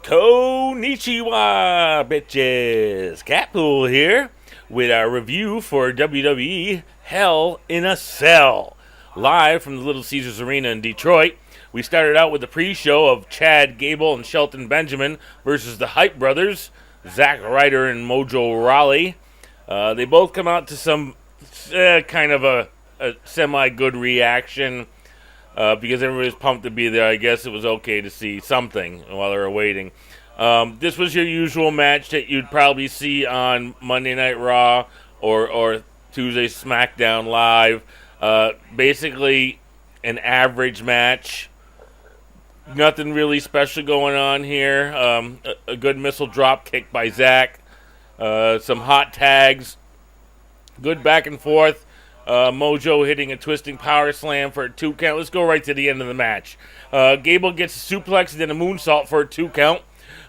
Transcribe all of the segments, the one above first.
Konnichiwa, bitches! Capsule here with our review for WWE Hell in a Cell. Live from the Little Caesars Arena in Detroit. We started out with the pre-show of Chad Gable and Shelton Benjamin versus the Hype Brothers, Zack Ryder and Mojo Rawley. They both come out to some kind of a semi-good reaction. Because everybody was pumped to be there, I guess it was okay to see something while they were waiting. This was your usual match that you'd probably see on Monday Night Raw or Tuesday SmackDown Live. Basically, an average match. Nothing really special going on here. A good missile drop kick by Zack. Some hot tags. Good back and forth. Mojo hitting a twisting power slam for a 2 count. Let's go right to the end of the match. Gable gets a suplex and then a moonsault for a 2 count.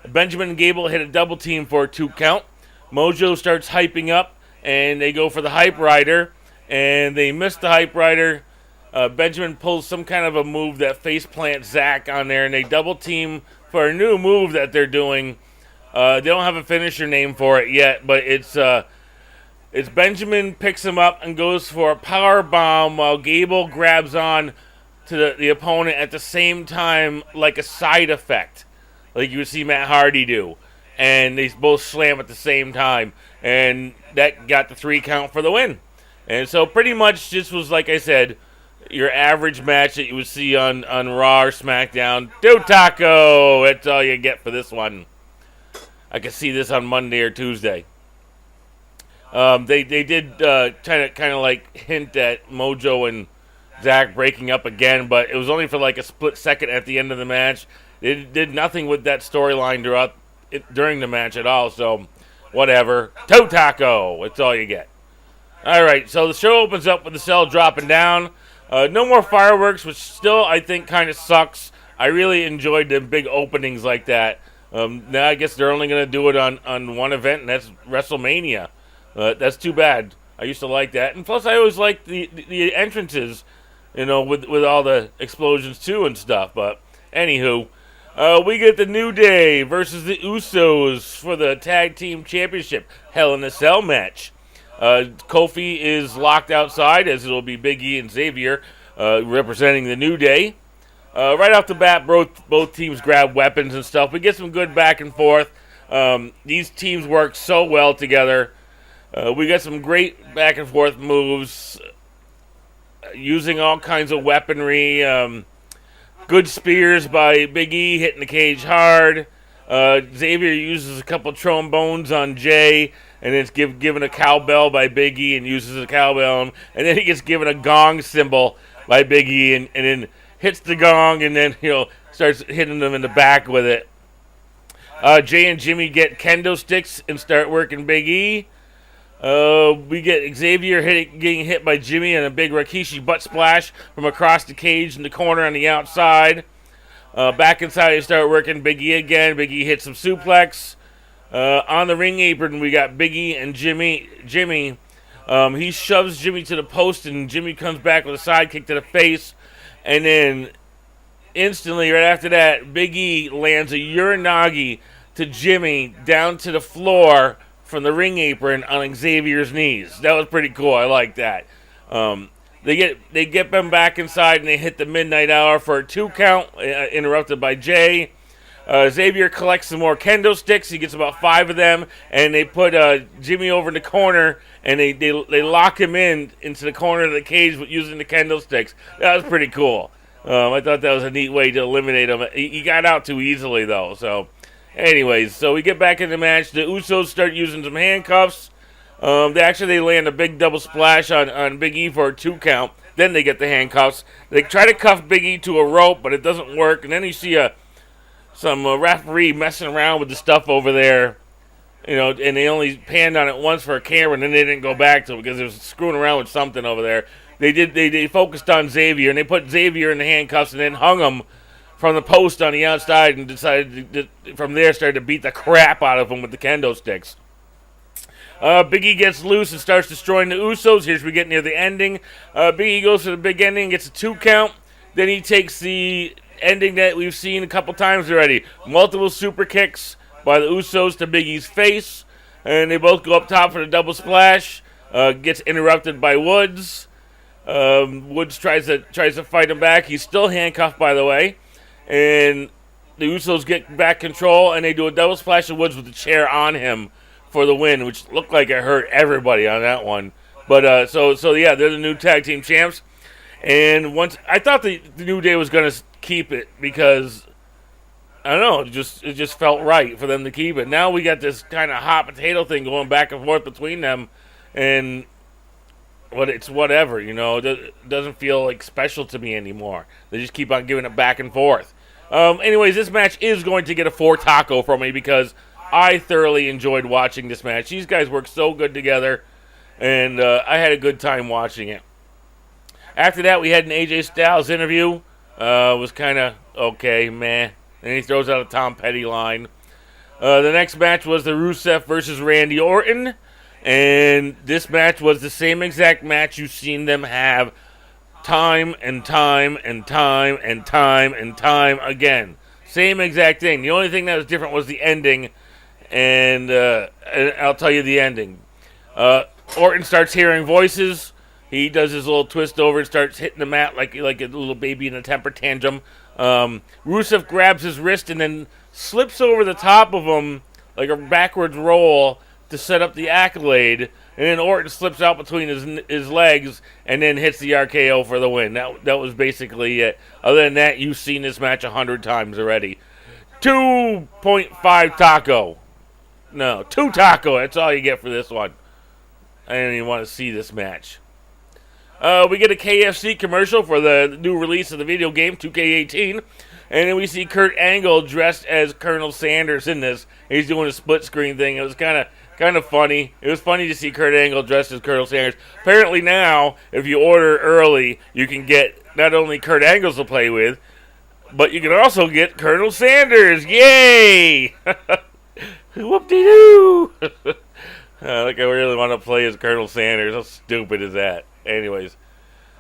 Benjamin and Gable hit a double team for a 2 count. Mojo starts hyping up and they go for the Hype Rider and they miss the Hype Rider. Benjamin pulls some kind of a move that face plants Zack on there and they double team for a new move that they're doing. They don't have a finisher name for it yet, but it's Benjamin picks him up and goes for a power bomb while Gable grabs on to the opponent at the same time like a side effect, like you would see Matt Hardy do. And they both slam at the same time, and that got the 3 count for the win. And so pretty much this was, like I said, your average match that you would see on Raw or SmackDown. Do taco! That's all you get for this one. I could see this on Monday or Tuesday. They did kind of like hint at Mojo and Zack breaking up again, but it was only for like a split second at the end of the match. They did nothing with that storyline during the match at all, so whatever. Toe taco, that's all you get. All right, so the show opens up with the cell dropping down. No more fireworks, which still I think kind of sucks. I really enjoyed the big openings like that. Now I guess they're only going to do it on one event, and that's WrestleMania. That's too bad. I used to like that. And plus, I always liked the entrances, with all the explosions, too, and stuff. But, anywho, we get the New Day versus the Usos for the Tag Team Championship Hell in a Cell match. Kofi is locked outside, as it'll be Big E and Xavier representing the New Day. Right off the bat, both teams grab weapons and stuff. We get some good back and forth. These teams work so well together. We got some great back and forth moves, using all kinds of weaponry. Good spears by Big E, hitting the cage hard. Xavier uses a couple trombones on Jay, and it's given a cowbell by Big E and uses a cowbell. And then he gets given a gong symbol by Big E and then hits the gong and then starts hitting them in the back with it. Jay and Jimmy get kendo sticks and start working Big E. We get Xavier getting hit by Jimmy and a big Rikishi butt splash from across the cage in the corner on the outside. Back inside, they start working Big E again. Big E hits some suplex. On the ring apron, we got Big E and Jimmy. He shoves Jimmy to the post, and Jimmy comes back with a sidekick to the face. And then instantly, right after that, Big E lands a Uranagi to Jimmy down to the floor from the ring apron on Xavier's knees. That was pretty cool. I like that. They get them back inside and they hit the midnight hour for a 2 count, interrupted by Jay. Xavier collects some more kendo sticks. He gets about 5 of them, and they put Jimmy over in the corner, and they lock him into the corner of the cage using the kendo sticks. That was pretty cool. I thought that was a neat way to eliminate him. He got out too easily, though, so... Anyways, so we get back in the match. The Usos start using some handcuffs. They land a big double splash on Big E for a 2 count. Then they get the handcuffs. They try to cuff Big E to a rope, but it doesn't work. And then you see some referee messing around with the stuff over there. And they only panned on it once for a camera, and then they didn't go back to it because they was screwing around with something over there. They focused on Xavier, and they put Xavier in the handcuffs and then hung him from the post on the outside and decided to, from there, started to beat the crap out of him with the kendo sticks. Big E gets loose and starts destroying the Usos. Here's we get near the ending. Big E goes for the big ending, gets a 2 count. Then he takes the ending that we've seen a couple times already. Multiple super kicks by the Usos to Big E's face, and they both go up top for the double splash. Gets interrupted by Woods. Woods tries to fight him back. He's still handcuffed, by the way, and the Usos get back control, and they do a double splash of Woods with the chair on him for the win, which looked like it hurt everybody on that one. But so yeah, they're the new tag team champs. And once I thought the New Day was going to keep it because I don't know, it just felt right for them to keep it. Now we got this kind of hot potato thing going back and forth between them, and it's whatever, you know. It doesn't feel like special to me anymore. They just keep on giving it back and forth. Anyways, this match is going to get a 4 taco from me because I thoroughly enjoyed watching this match. These guys work so good together, and I had a good time watching it. After that, we had an AJ Styles interview. Was kind of okay, meh. And he throws out a Tom Petty line. The next match was the Rusev versus Randy Orton. And this match was the same exact match you've seen them have time and time and time and time and time again. Same exact thing. The only thing that was different was the ending. And I'll tell you the ending. Orton starts hearing voices. He does his little twist over and starts hitting the mat like a little baby in a temper tantrum. Rusev grabs his wrist and then slips over the top of him like a backwards roll to set up the accolade. And then Orton slips out between his legs and then hits the RKO for the win. That was basically it. Other than that, you've seen this match 100 times already. 2.5 taco. No, 2 taco. That's all you get for this one. I didn't even want to see this match. We get a KFC commercial for the new release of the video game, 2K18. And then we see Kurt Angle dressed as Colonel Sanders in this. He's doing a split screen thing. It was kind of funny. It was funny to see Kurt Angle dressed as Colonel Sanders. Apparently now, if you order early, you can get not only Kurt Angles to play with, but you can also get Colonel Sanders. Yay! Whoop-de-doo! Like I really want to play as Colonel Sanders. How stupid is that? Anyways.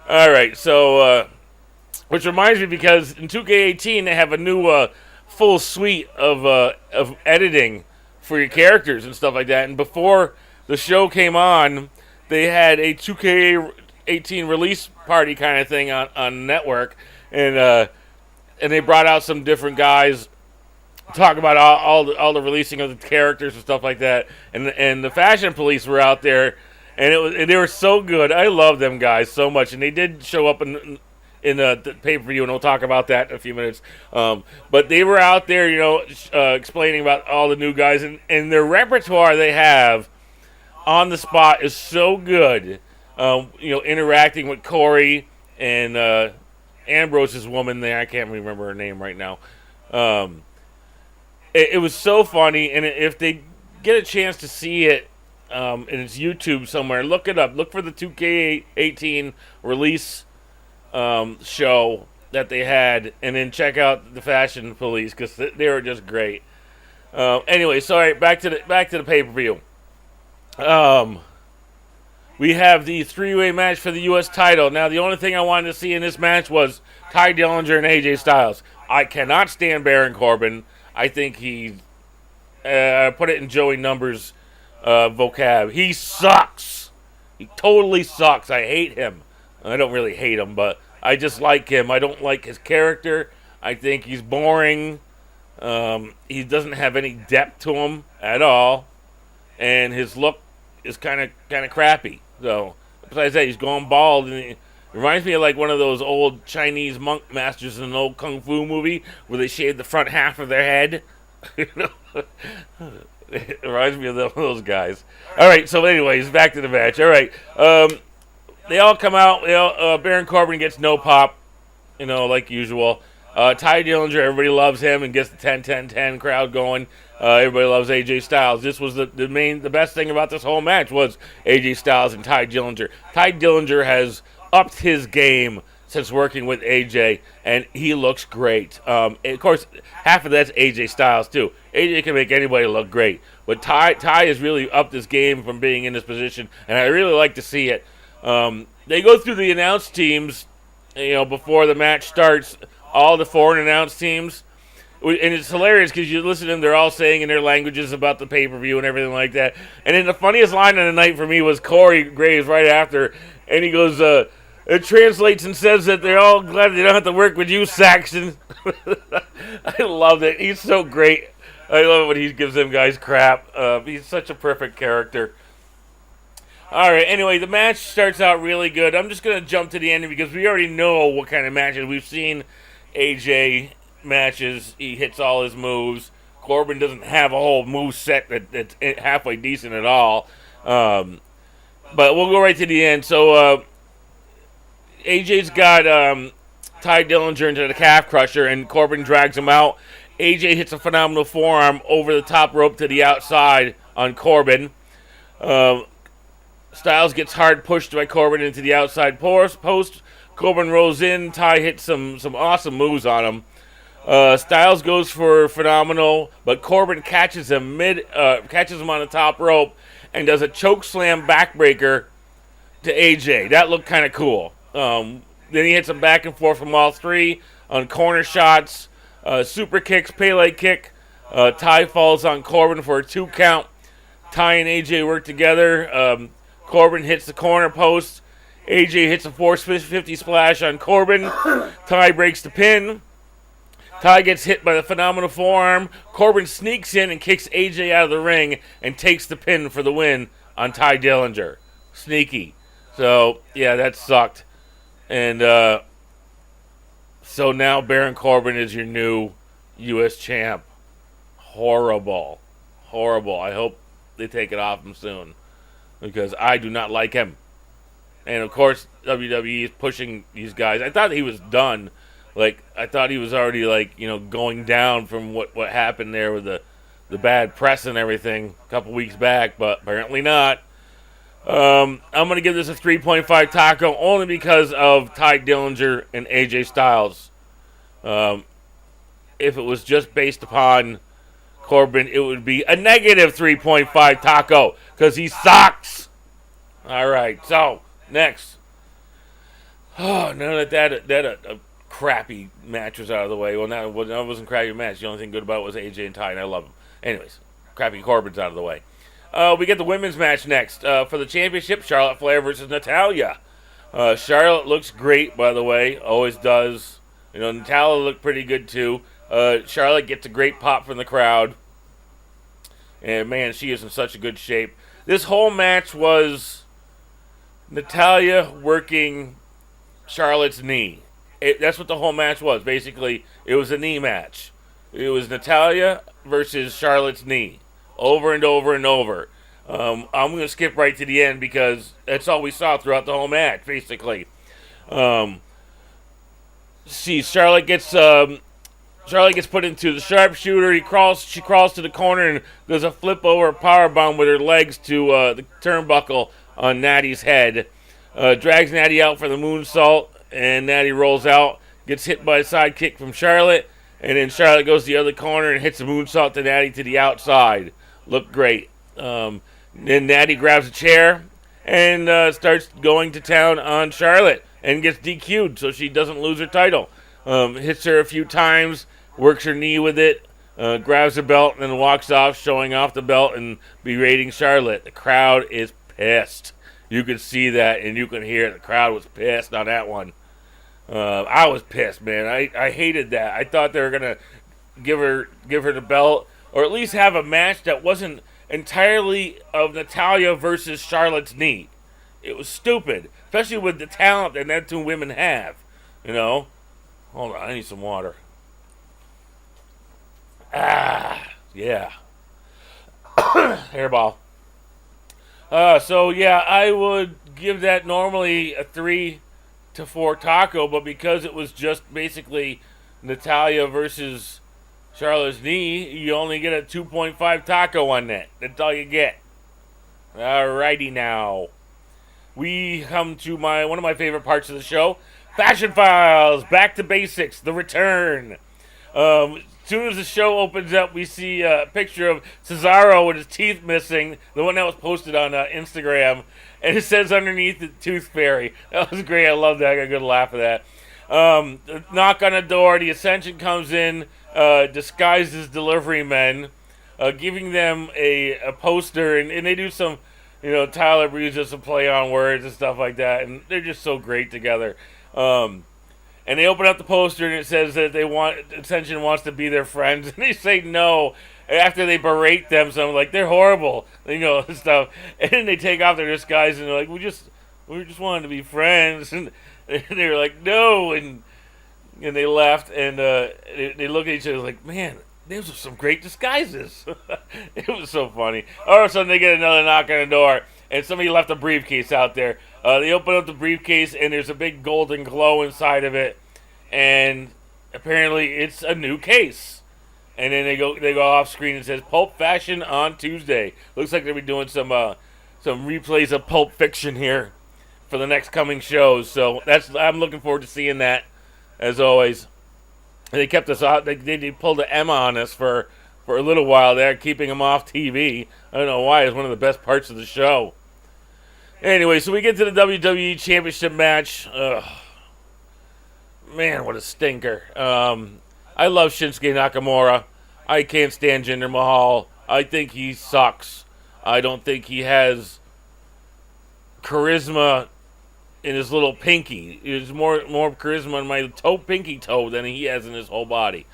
Alright, so, which reminds me because in 2K18 they have a new full suite of editing for your characters and stuff like that. And before the show came on, they had a 2K18 release party kind of thing on network. And they brought out some different guys talk about all the releasing of the characters and stuff like that. And the Fashion Police were out there. And they were so good. I love them guys so much. And they did show up in the pay-per-view, and we'll talk about that in a few minutes. But they were out there, you know, explaining about all the new guys. And their repertoire they have on the spot is so good. You know, interacting with Corey and Ambrose's woman there. I can't remember her name right now. It was so funny. And if they get a chance to see it, and it's YouTube somewhere, look it up. Look for the 2K18 release show that they had, and then check out the Fashion Police because they were just great. Anyway, sorry. Back to the pay-per-view. We have the 3-way match for the U.S. title. Now, the only thing I wanted to see in this match was Ty Dillinger and AJ Styles. I cannot stand Baron Corbin. I think he put it in Joey Numbers' vocab. He sucks. He totally sucks. I hate him. I don't really hate him, but I just like him. I don't like his character. I think he's boring. He doesn't have any depth to him at all, and his look is kind of crappy. So besides that, he's going bald, and he reminds me of like one of those old Chinese monk masters in an old kung fu movie where they shave the front half of their head. You know. It reminds me of those guys. All right, so anyways, back to the match. All right, they all come out. Baron Corbin gets no pop, you know, like usual. Ty Dillinger, everybody loves him and gets the 10-10-10 crowd going. Everybody loves AJ Styles. This was the best thing about this whole match was AJ Styles and Ty Dillinger. Ty Dillinger has upped his game since working with AJ, and he looks great. Of course, half of that's AJ Styles, too. AJ can make anybody look great, but Ty has really upped his game from being in this position, and I really like to see it. They go through the announce teams, you know, before the match starts. all the foreign announced teams. And it's hilarious because you listen to them, they're all saying in their languages about the pay-per-view and everything like that. And then the funniest line of the night for me was Corey Graves right after, and he goes, it translates and says that they're all glad they don't have to work with you, Saxon. I love it. He's so great. I love it when he gives them guys crap. He's such a perfect character. All right, anyway, the match starts out really good. I'm just going to jump to the end because we already know what kind of matches. We've seen AJ matches. He hits all his moves. Corbin doesn't have a whole move set that's halfway decent at all. But we'll go right to the end. So AJ's got Ty Dillinger into the calf crusher, and Corbin drags him out. AJ hits a phenomenal forearm over the top rope to the outside on Corbin. Styles gets hard pushed by Corbin into the outside post. Corbin rolls in. Ty hits some awesome moves on him. Styles goes for phenomenal, but Corbin catches him catches him on the top rope and does a choke slam backbreaker to AJ. That looked kind of cool. Then he hits him back and forth from all three on corner shots, super kicks, Pele kick. Ty falls on Corbin for a 2 count. Ty and AJ work together. Corbin hits the corner post. AJ hits a 450 splash on Corbin. Ty breaks the pin. Ty gets hit by the phenomenal forearm. Corbin sneaks in and kicks AJ out of the ring and takes the pin for the win on Ty Dillinger. Sneaky. So, yeah, that sucked. And so now Baron Corbin is your new U.S. champ. Horrible. I hope they take it off him soon because I do not like him. And, of course, WWE is pushing these guys. I thought he was done. Like, I thought he was already, going down from what happened there with the bad press and everything a couple weeks back, but apparently not. I'm going to give this a 3.5 taco only because of Ty Dillinger and AJ Styles. If it was just based upon Corbin, it would be a negative 3.5 taco because he sucks. All right, so next. Oh, now that crappy match was out of the way. Well, that wasn't a crappy match. The only thing good about it was AJ and Ty, and I love them. Anyways, crappy Corbin's out of the way. We get the women's match next. For the championship, Charlotte Flair versus Natalya. Charlotte looks great, by the way. Always does. Natalya looked pretty good, too. Charlotte gets a great pop from the crowd. And, man, she is in such a good shape. This whole match was Natalya working Charlotte's knee. That's what the whole match was. Basically, it was a knee match. It was Natalya versus Charlotte's knee. Over and over and over. I'm going to skip right to the end because that's all we saw throughout the whole match, basically. Charlotte gets put into the sharpshooter. She crawls to the corner and does a flip over powerbomb with her legs to the turnbuckle on Natty's head. Drags Natty out for the moonsault, and Natty rolls out, gets hit by a sidekick from Charlotte, and then Charlotte goes to the other corner and hits a moonsault to Natty to the outside. Looked great. Then Natty grabs a chair and starts going to town on Charlotte and gets DQ'd so she doesn't lose her title. Hits her a few times, works her knee with it, grabs her belt, and then walks off, showing off the belt and berating Charlotte. The crowd is pissed. You could see that and you could hear it. The crowd was pissed on that one. I was pissed, man. I hated that. I thought they were going to give her the belt or at least have a match that wasn't entirely of Natalya versus Charlotte's knee. It was stupid, especially with the talent that them two women have. Hold on, I need some water. Yeah. Hairball. I would give that normally a 3 to 4 taco, but because it was just basically Natalya versus Charlotte's knee, you only get a 2.5 taco on that. That's all you get. Alrighty now. We come to one of my favorite parts of the show, Fashion Files, Back to Basics, The Return. As soon as the show opens up, we see a picture of Cesaro with his teeth missing, the one that was posted on Instagram, and it says underneath the Tooth Fairy. That was great. I love that. I got a good laugh at that. Knock on the door. The Ascension comes in, disguised as delivery men, giving them a poster, and they do some, Tyler Breeze does some play on words and stuff like that, and they're just so great together. And they open up the poster, and it says that Ascension wants to be their friends, and they say no after they berate them. So I'm like, they're horrible, and stuff. And then they take off their disguise, and they're like, we just wanted to be friends, and they were like, no, and they left, and they look at each other like, man, those are some great disguises. It was so funny. All of a sudden, they get another knock on the door, and somebody left a briefcase out there. They open up the briefcase, and there's a big golden glow inside of it, and apparently it's a new case. And then they go off screen and says Pulp Fashion on Tuesday. Looks like they'll be doing some replays of Pulp Fiction here for the next coming shows. So I'm looking forward to seeing that, as always. They kept us out. They pulled an Emma on us for a little while there, keeping them off TV. I don't know why. It's one of the best parts of the show. Anyway, so we get to the WWE Championship Match. Man, what a stinker. I love Shinsuke Nakamura. I can't stand Jinder Mahal. I think he sucks. I don't think he has charisma in his little pinky. There's more charisma in my pinky toe than he has in his whole body.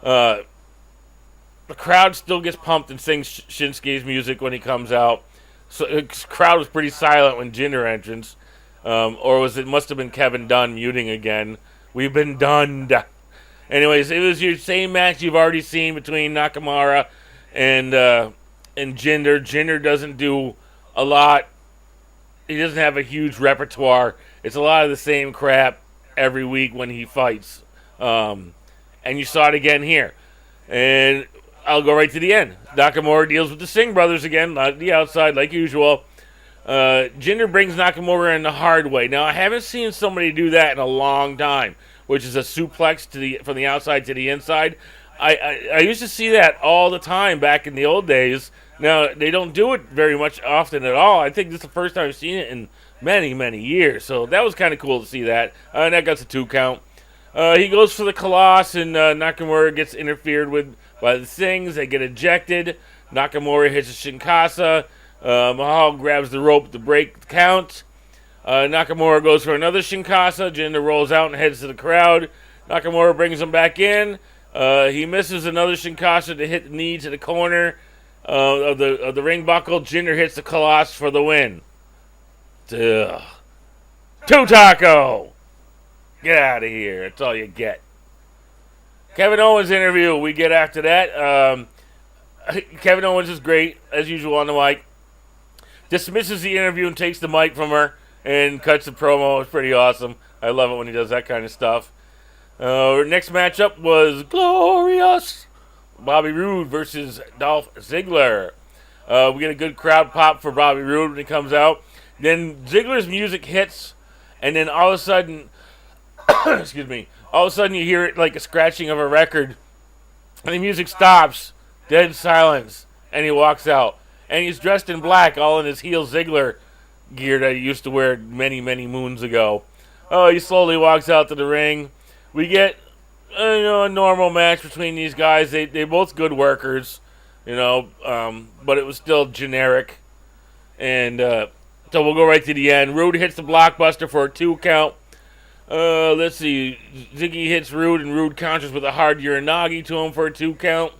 The crowd still gets pumped and sings Shinsuke's music when he comes out. So the crowd was pretty silent when Jinder entrance. Or must have been Kevin Dunn muting again. We've been done. Anyways, it was your same match you've already seen between Nakamura and Jinder. Jinder doesn't do a lot. He doesn't have a huge repertoire. It's a lot of the same crap every week when he fights. And you saw it again here. And I'll go right to the end. Nakamura deals with the Singh brothers again, not the outside like usual. Jinder brings Nakamura in the hard way. Now, I haven't seen somebody do that in a long time, which is a suplex from the outside to the inside. I used to see that all the time back in the old days. Now, they don't do it very much often at all. I think this is the first time I've seen it in many, many years. So that was kind of cool to see that. That got a 2 count. He goes for the Colossus, and Nakamura gets interfered with by the Singhs. They get ejected. Nakamura hits a Shinkasa. Mahal grabs the rope to break the count. Nakamura goes for another Shinkasa. Jinder rolls out and heads to the crowd. Nakamura brings him back in. He misses another Shinkasa to hit the knee to the corner of the ring buckle. Jinder hits the Colossus for the win. Ugh. 2 taco. Get out of here. That's all you get. Kevin Owens interview we get after that. Kevin Owens is great, as usual, on the mic. Dismisses the interview and takes the mic from her and cuts the promo. It's pretty awesome. I love it when he does that kind of stuff. Next matchup was glorious. Bobby Roode versus Dolph Ziggler. We get a good crowd pop for Bobby Roode when he comes out. Then Ziggler's music hits, and then all of a sudden, excuse me, all of a sudden you hear it like a scratching of a record, and the music stops, dead silence, and he walks out. And he's dressed in black, all in his heel Ziggler gear that he used to wear many, many moons ago. He slowly walks out to the ring. We get a normal match between these guys. They're both good workers, but it was still generic. And so we'll go right to the end. Roode hits the blockbuster for a 2 count. Let's see. Ziggy hits Roode, and Roode counters with a hard Uranagi to him for a 2 count.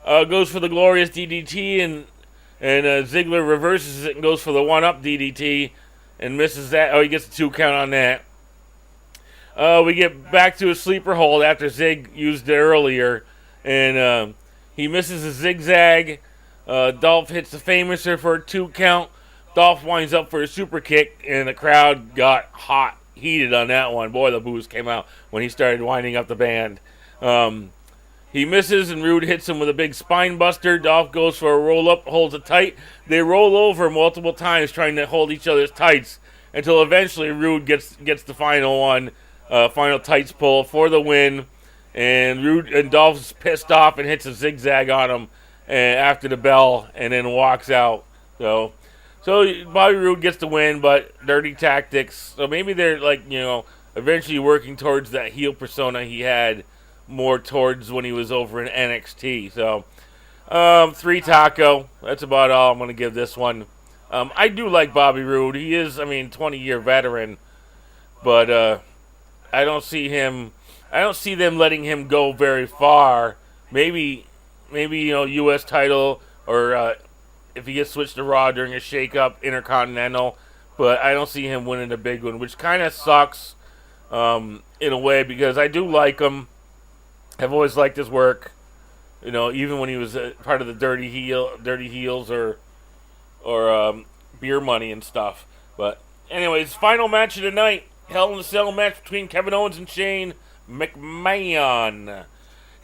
Goes for the glorious DDT, and Ziggler reverses it and goes for the 1-up DDT and misses that. He gets a 2 count on that. We get back to a sleeper hold after Zig used it earlier, and he misses a zigzag. Dolph hits the Famouser for a 2 count. Dolph winds up for a super kick, and the crowd got heated on that one. Boy, the boos came out when he started winding up the band. He misses, and Roode hits him with a big spine buster. Dolph goes for a roll-up, holds it tight. They roll over multiple times trying to hold each other's tights until eventually Roode gets the final one, final tights pull for the win. And Dolph's pissed off and hits a zigzag on him after the bell and then walks out. So Bobby Roode gets the win, but dirty tactics. So maybe they're like, a eventually working towards that heel persona he had more towards when he was over in NXT. So, 3 taco. That's about all I'm going to give this one. I do like Bobby Roode. He is, 20-year veteran. But I don't see them letting him go very far. Maybe U.S. title, or if he gets switched to Raw during a shakeup, Intercontinental. But I don't see him winning a big one, which kind of sucks in a way, because I do like him. I've always liked his work. Even when he was part of the Dirty Heels or Beer Money and stuff. But anyways, final match of the night. Hell in a Cell match between Kevin Owens and Shane McMahon.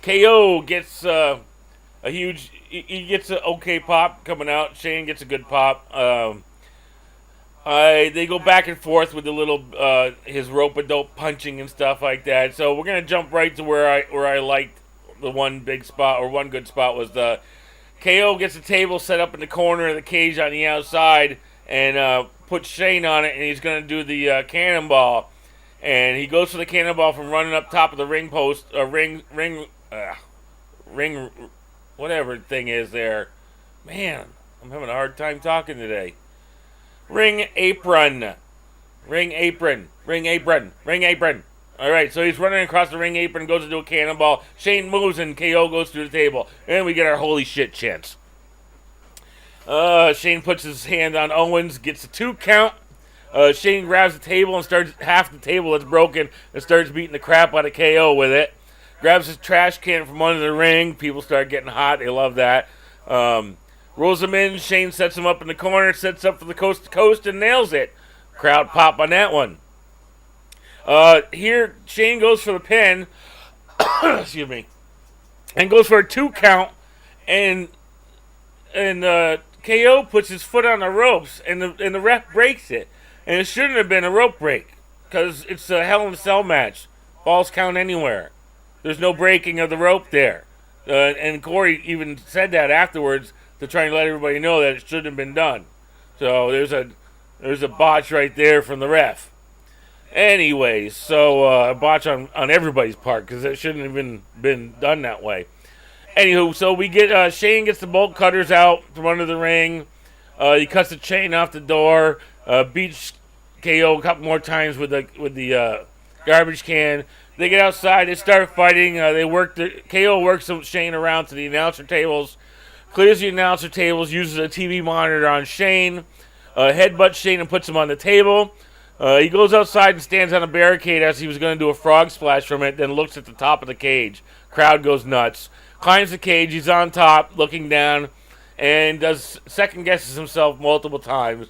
KO gets he gets an okay pop coming out. Shane gets a good pop. They go back and forth with the little his rope-a-dope punching and stuff like that. So we're gonna jump right to where I liked the one big spot, or one good spot, was the KO gets a table set up in the corner of the cage on the outside and puts Shane on it, and he's gonna do the cannonball. And he goes for the cannonball from running up top of the ring post, ring, whatever thing is there. Man, I'm having a hard time talking today. Ring apron. All right, so he's running across the ring apron, goes to do a cannonball. Shane moves and KO goes through the table. And we get our holy shit chance. Shane puts his hand on Owens, gets a 2 count. Shane grabs the table and starts, half the table that's broken, and starts beating the crap out of KO with it. Grabs his trash can from under the ring. People start getting hot. They love that. Rolls him in. Shane sets him up in the corner, sets up for the coast to coast, and nails it. Crowd pop on that one. Here, Shane goes for the pin. Excuse me. And goes for a 2 count. And KO puts his foot on the ropes, and the ref breaks it. And it shouldn't have been a rope break, because it's a Hell in a Cell match. Falls count anywhere. There's no breaking of the rope there. And Corey even said that afterwards to try and let everybody know that it shouldn't have been done. So there's a botch right there from the ref. Anyways, so a botch on everybody's part, because it shouldn't have been done that way. Anywho, so we get Shane gets the bolt cutters out from under the ring. He cuts the chain off the door. Beats KO a couple more times with the garbage can. They get outside. They start fighting. KO works Shane around to the announcer tables. Clears the announcer tables. Uses a TV monitor on Shane. Headbutts Shane and puts him on the table. He goes outside and stands on a barricade as he was going to do a frog splash from it. Then looks at the top of the cage. Crowd goes nuts. Climbs the cage. He's on top, looking down, and second guesses himself multiple times.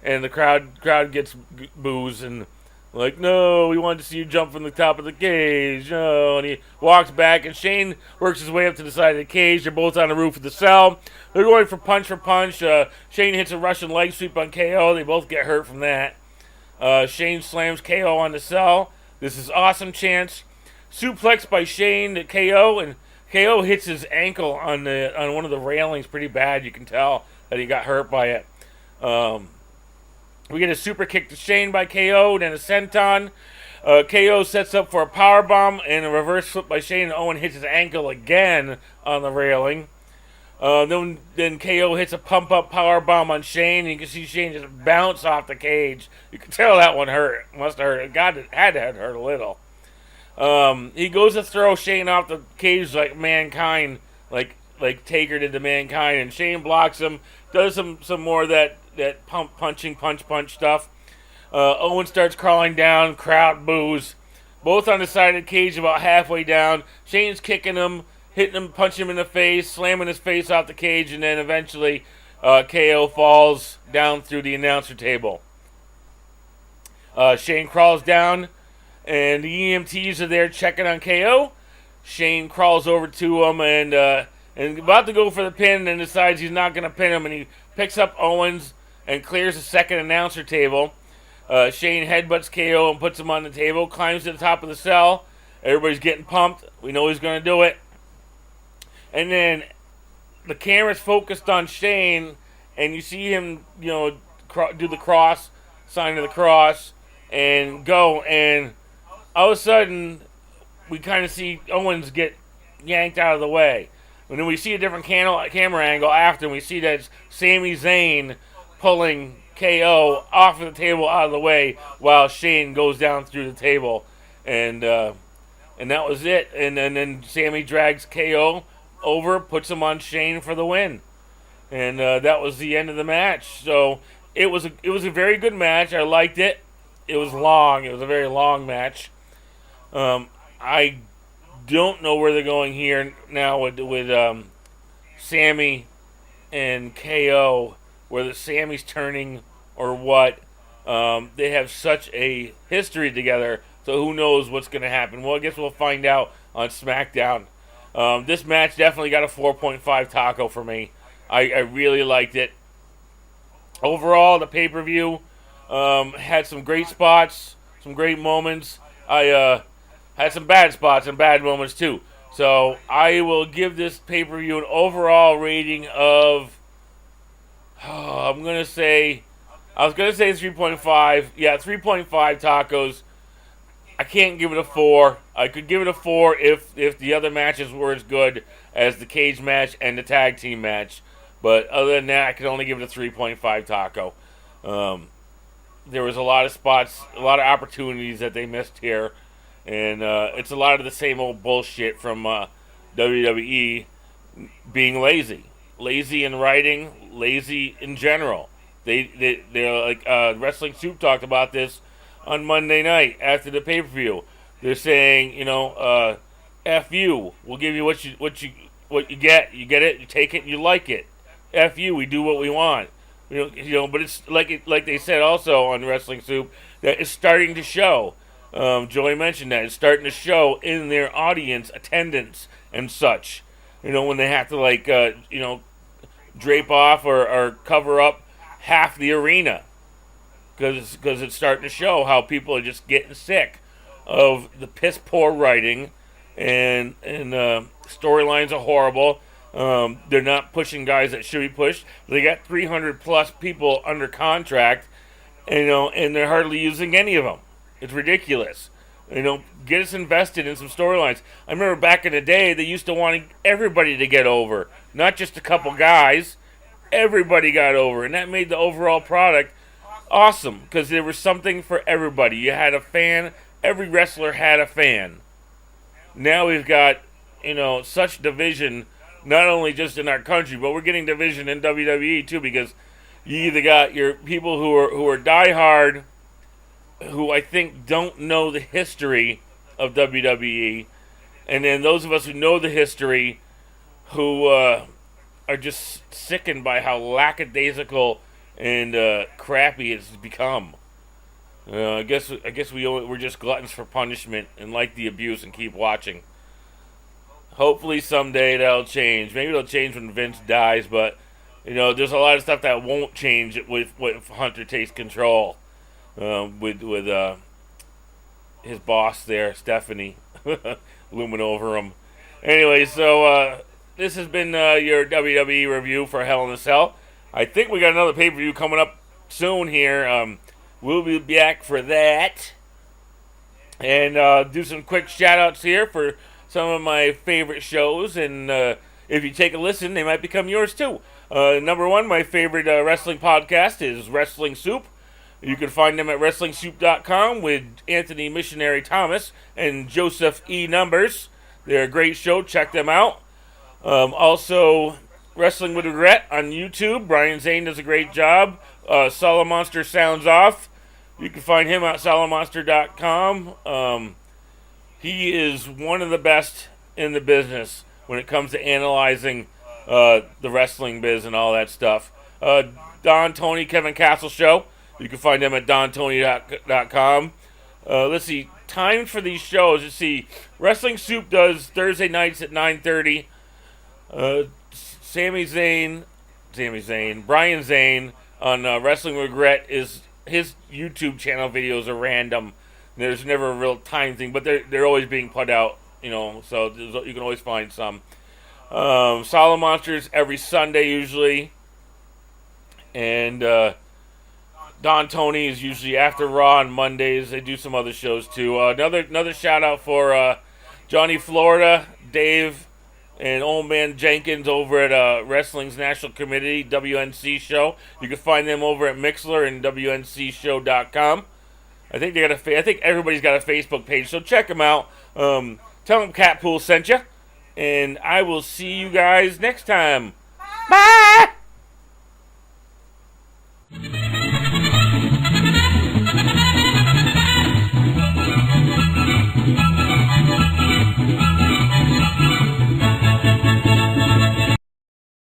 And the crowd gets boos and like, no, we wanted to see you jump from the top of the cage. No, and he walks back, and Shane works his way up to the side of the cage. They're both on the roof of the cell. They're going for punch. Shane hits a Russian leg sweep on KO. They both get hurt from that. Shane slams KO on the cell. This is awesome chance. Suplex by Shane to KO, and KO hits his ankle on one of the railings pretty bad. You can tell that he got hurt by it. We get a super kick to Shane by KO, then a senton. KO sets up for a powerbomb and a reverse flip by Shane, and Owen hits his ankle again on the railing. Then KO hits a pump-up powerbomb on Shane, and you can see Shane just bounce off the cage. You can tell that one hurt. Must have hurt. God, it had to have hurt a little. He goes to throw Shane off the cage like Mankind, like Taker did to Mankind, and Shane blocks him, does some more of that punch stuff. Owen starts crawling down, crowd boos. Both on the side of the cage about halfway down. Shane's kicking him, hitting him, punching him in the face, slamming his face off the cage, and then eventually KO falls down through the announcer table. Shane crawls down, and the EMTs are there checking on KO. Shane crawls over to him and about to go for the pin, and decides he's not going to pin him, and he picks up Owens and clears the second announcer table. Shane headbutts KO and puts him on the table, climbs to the top of the cell. Everybody's getting pumped. We know he's going to do it. And then the camera's focused on Shane, and you see him, do the cross, sign of the cross, and go. And all of a sudden, we kind of see Owens get yanked out of the way. And then we see a different camera angle after, and we see that it's Sami Zayn pulling KO off of the table out of the way while Shane goes down through the table. And that was it. And then Sami drags KO over, puts him on Shane for the win. And that was the end of the match. So it was a very good match. I liked it. It was long. It was a very long match. I don't know where they're going here now with Sami and KO, whether Sami's turning or what. They have such a history together, so who knows what's going to happen. Well, I guess we'll find out on SmackDown. This match definitely got a 4.5 taco for me. I really liked it. Overall, the pay-per-view had some great spots, some great moments. I had some bad spots and bad moments too. So I will give this pay-per-view an overall rating of, I was going to say 3.5. Yeah, 3.5 tacos. I can't give it a 4. I could give it a 4 if the other matches were as good as the cage match and the tag team match. But other than that, I could only give it a 3.5 taco. There was a lot of spots, a lot of opportunities that they missed here. And it's a lot of the same old bullshit from WWE being lazy. Lazy in writing, lazy in general. They're like Wrestling Soup talked about this on Monday night after the pay-per-view. They're saying, F you. We'll give you what you get. You get it, you take it, and you like it. F you, we do what we want. But it's like they said also on Wrestling Soup that it's starting to show. Joey mentioned that it's starting to show in their audience attendance and such. When they have to drape off or cover up half the arena because it's starting to show how people are just getting sick of the piss poor writing and storylines are horrible. They're not pushing guys that should be pushed. They got 300 plus people under contract, and they're hardly using any of them. It's ridiculous. Get us invested in some storylines. I remember back in the day, they used to want everybody to get over, not just a couple guys. Everybody got over, and that made the overall product awesome because there was something for everybody. You had a fan. Every wrestler had a fan. Now we've got, such division, not only just in our country, but we're getting division in WWE too, because you either got your people who are diehard, who I think don't know the history of WWE, and then those of us who know the history, who are just sickened by how lackadaisical and crappy it's become. I guess we're just gluttons for punishment and like the abuse and keep watching. Hopefully someday that'll change. Maybe it'll change when Vince dies, but there's a lot of stuff that won't change with Hunter takes control. With his boss there, Stephanie, looming over him. Anyway, so this has been your WWE review for Hell in a Cell. I think we got another pay-per-view coming up soon here. We'll be back for that. And do some quick shout-outs here for some of my favorite shows. And if you take a listen, they might become yours too. Number one, my favorite wrestling podcast is Wrestling Soup. You can find them at WrestlingSoup.com with Anthony Missionary Thomas and Joseph E. Numbers. They're a great show. Check them out. Also, Wrestling with Wregret on YouTube. Brian Zane does a great job. Solomonster Sounds Off. You can find him at Solomonster.com. He is one of the best in the business when it comes to analyzing the wrestling biz and all that stuff. Don, Tony, Kevin Castle Show. You can find them at dontony.com. Let's see. Time for these shows. Let's see. Wrestling Soup does Thursday nights at 9:30. Brian Zane on Wrestling Wregret is his YouTube channel videos are random. There's never a real time thing, but they're always being put out, so you can always find some. Solomonsters every Sunday usually. And Don Tony is usually after Raw on Mondays. They do some other shows too. Another shout out for Johnny Florida, Dave, and Old Man Jenkins over at Wrestling's National Committee WNC show. You can find them over at Mixler and WNCShow.com. I think I think everybody's got a Facebook page, so check them out. Tell them Catpool sent you, and I will see you guys next time.